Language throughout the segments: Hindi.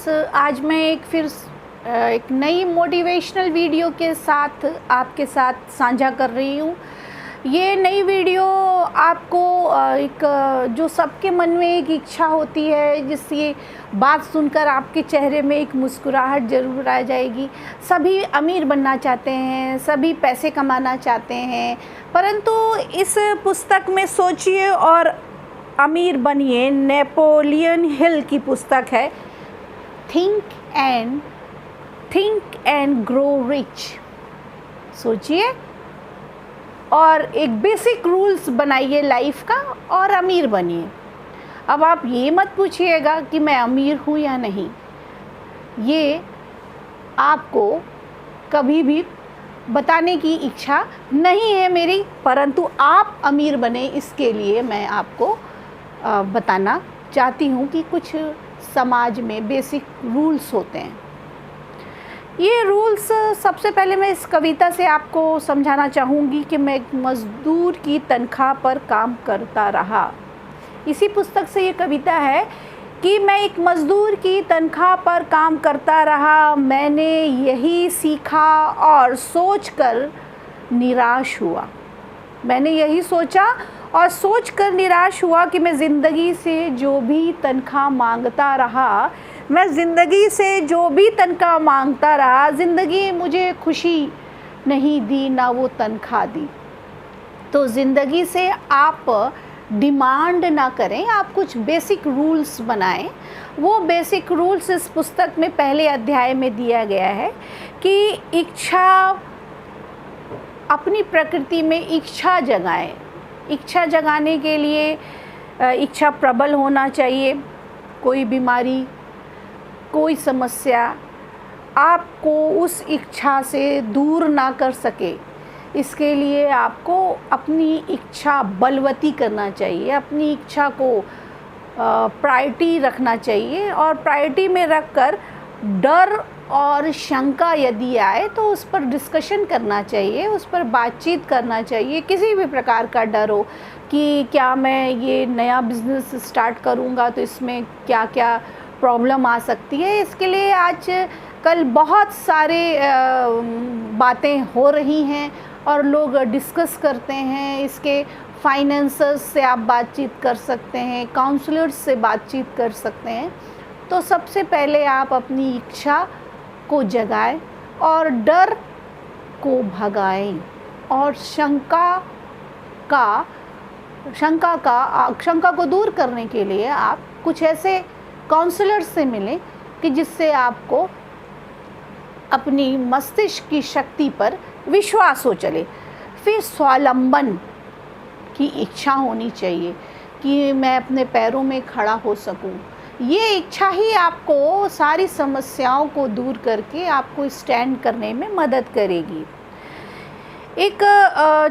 फ्रेंड्स, आज मैं एक नई मोटिवेशनल वीडियो के साथ आपके साथ साझा कर रही हूँ। ये नई वीडियो आपको जो सबके मन में एक इच्छा होती है, जिसकी बात सुनकर आपके चेहरे में एक मुस्कुराहट ज़रूर आ जाएगी। सभी अमीर बनना चाहते हैं, सभी पैसे कमाना चाहते हैं, परंतु इस पुस्तक में सोचिए और अमीर बनिए, नेपोलियन हिल की पुस्तक है, थिंक एंड ग्रो रिच। सोचिए और एक बेसिक रूल्स बनाइए लाइफ का और अमीर बनिए। अब आप ये मत पूछिएगा कि मैं अमीर हूँ या नहीं, ये आपको कभी भी बताने की इच्छा नहीं है मेरी, परंतु आप अमीर बने इसके लिए मैं आपको बताना चाहती हूँ कि कुछ समाज में बेसिक रूल्स होते हैं। ये रूल्स सबसे पहले मैं इस कविता से आपको समझाना चाहूँगी कि मैं एक मज़दूर की तनख्वाह पर काम करता रहा। इसी पुस्तक से ये कविता है कि मैं एक मज़दूर की तनख्वाह पर काम करता रहा, मैंने यही सीखा और सोचकर निराश हुआ। मैंने यही सोचा और सोचकर निराश हुआ कि मैं ज़िंदगी से जो भी तनख्वाह मांगता रहा, ज़िंदगी मुझे खुशी नहीं दी, ना वो तनख्वाह दी। तो ज़िंदगी से आप डिमांड ना करें, आप कुछ बेसिक रूल्स बनाएं। वो बेसिक रूल्स इस पुस्तक में पहले अध्याय में दिया गया है कि अपनी प्रकृति में इच्छा जगाएं। इच्छा जगाने के लिए इच्छा प्रबल होना चाहिए। कोई बीमारी, कोई समस्या आपको उस इच्छा से दूर ना कर सके, इसके लिए आपको अपनी इच्छा बलवती करना चाहिए। अपनी इच्छा को प्रायोरिटी रखना चाहिए और प्रायोरिटी में रखकर डर और शंका यदि आए तो उस पर डिस्कशन करना चाहिए, उस पर बातचीत करना चाहिए। किसी भी प्रकार का डर हो कि क्या मैं ये नया बिज़नेस स्टार्ट करूँगा तो इसमें क्या क्या प्रॉब्लम आ सकती है, इसके लिए आज कल बहुत सारे बातें हो रही हैं और लोग डिस्कस करते हैं। इसके फाइनेंसर्स से आप बातचीत कर सकते हैं, काउंसलर्स से बातचीत कर सकते हैं। तो सबसे पहले आप अपनी इच्छा को जगाएं और डर को भगाएं और शंका को दूर करने के लिए आप कुछ ऐसे काउंसलर्स से मिलें कि जिससे आपको अपनी मस्तिष्क की शक्ति पर विश्वास हो चले। फिर स्वावलंबन की इच्छा होनी चाहिए कि मैं अपने पैरों में खड़ा हो सकूं। ये इच्छा ही आपको सारी समस्याओं को दूर करके आपको स्टैंड करने में मदद करेगी। एक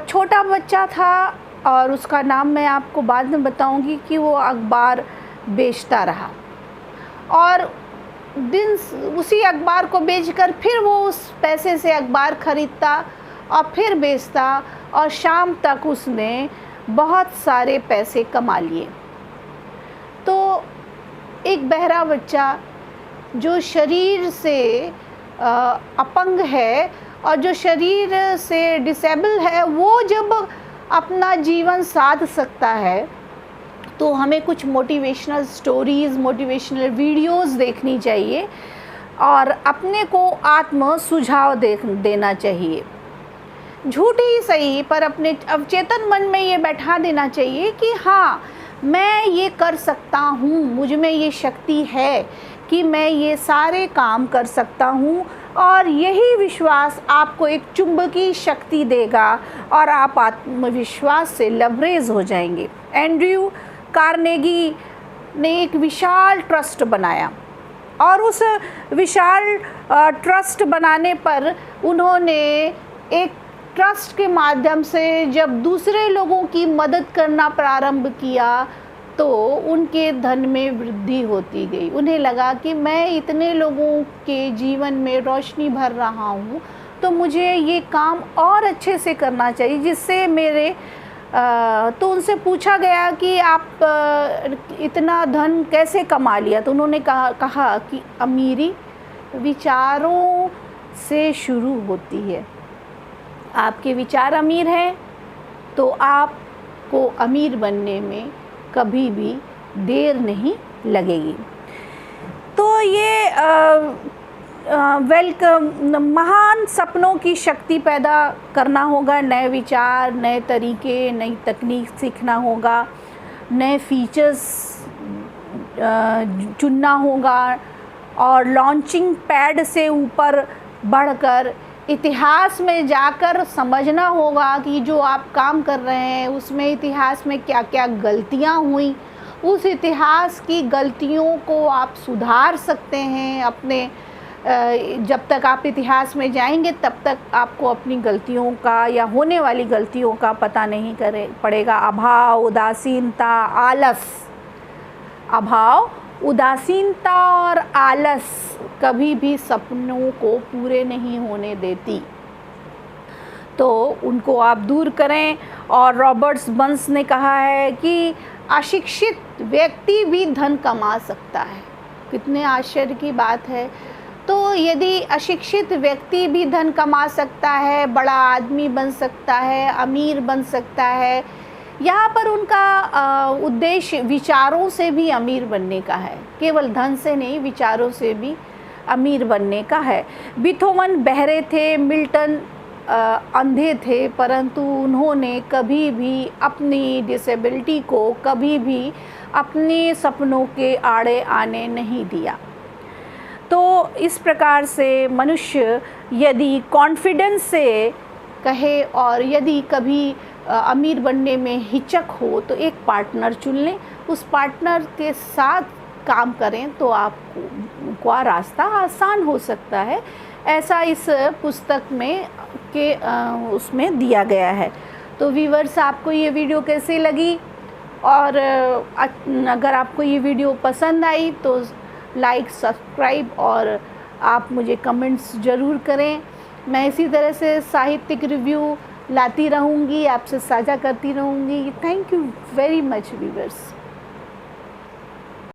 छोटा बच्चा था और उसका नाम मैं आपको बाद में बताऊंगी कि वो अखबार बेचता रहा और उसी अखबार को बेचकर फिर वो उस पैसे से अखबार ख़रीदता और फिर बेचता और शाम तक उसने बहुत सारे पैसे कमा लिए। तो एक बहरा बच्चा जो शरीर से अपंग है और जो शरीर से डिसेबल है, वो जब अपना जीवन साध सकता है तो हमें कुछ मोटिवेशनल स्टोरीज़, मोटिवेशनल वीडियोस देखनी चाहिए और अपने को आत्म सुझाव देना चाहिए। झूठी ही सही, पर अपने अवचेतन मन में ये बैठा देना चाहिए कि हाँ, मैं ये कर सकता हूँ, मुझ में ये शक्ति है कि मैं ये सारे काम कर सकता हूँ। और यही विश्वास आपको एक चुंबकीय शक्ति देगा और आप आत्मविश्वास से लबरेज हो जाएंगे। एंड्रयू कार्नेगी ने एक विशाल ट्रस्ट बनाया और उस विशाल ट्रस्ट बनाने पर उन्होंने एक ट्रस्ट के माध्यम से जब दूसरे लोगों की मदद करना प्रारंभ किया तो उनके धन में वृद्धि होती गई। उन्हें लगा कि मैं इतने लोगों के जीवन में रोशनी भर रहा हूँ तो मुझे ये काम और अच्छे से करना चाहिए, जिससे मेरे तो उनसे पूछा गया कि आप इतना धन कैसे कमा लिया, तो उन्होंने कहा कि अमीरी विचारों से शुरू होती है। आपके विचार अमीर हैं तो आपको अमीर बनने में कभी भी देर नहीं लगेगी। तो ये महान सपनों की शक्ति पैदा करना होगा, नए विचार, नए तरीके, नई तकनीक सीखना होगा, नए फीचर्स चुनना होगा और लॉन्चिंग पैड से ऊपर बढ़कर इतिहास में जाकर समझना होगा कि जो आप काम कर रहे हैं उसमें इतिहास में क्या क्या गलतियां हुई, उस इतिहास की गलतियों को आप सुधार सकते हैं। अपने जब तक आप इतिहास में जाएंगे तब तक आपको अपनी गलतियों का या होने वाली गलतियों का पता नहीं पड़ेगा। अभाव, उदासीनता, आलस, अभाव, उदासीनता और आलस कभी भी सपनों को पूरे नहीं होने देती, तो उनको आप दूर करें। और रॉबर्ट बर्न्स ने कहा है कि अशिक्षित व्यक्ति भी धन कमा सकता है। कितने आश्चर्य की बात है। तो यदि अशिक्षित व्यक्ति भी धन कमा सकता है, बड़ा आदमी बन सकता है, अमीर बन सकता है, यहाँ पर उनका उद्देश्य विचारों से भी अमीर बनने का है, केवल धन से नहीं, विचारों से भी अमीर बनने का है। बीथोवन बहरे थे, मिल्टन अंधे थे, परंतु उन्होंने कभी भी अपनी डिसेबिलिटी को कभी भी अपने सपनों के आड़े आने नहीं दिया। तो इस प्रकार से मनुष्य यदि कॉन्फिडेंस से कहे और यदि कभी अमीर बनने में हिचक हो तो एक पार्टनर चुन लें, उस पार्टनर के साथ काम करें तो आपका रास्ता आसान हो सकता है। ऐसा इस पुस्तक में उसमें दिया गया है। तो व्यूअर्स, आपको ये वीडियो कैसी लगी, और अगर आपको ये वीडियो पसंद आई तो लाइक, सब्सक्राइब और आप मुझे कमेंट्स ज़रूर करें। मैं इसी तरह से साहित्यिक रिव्यू लाती रहूँगी, आपसे साझा करती रहूँगी। Thank you very much viewers.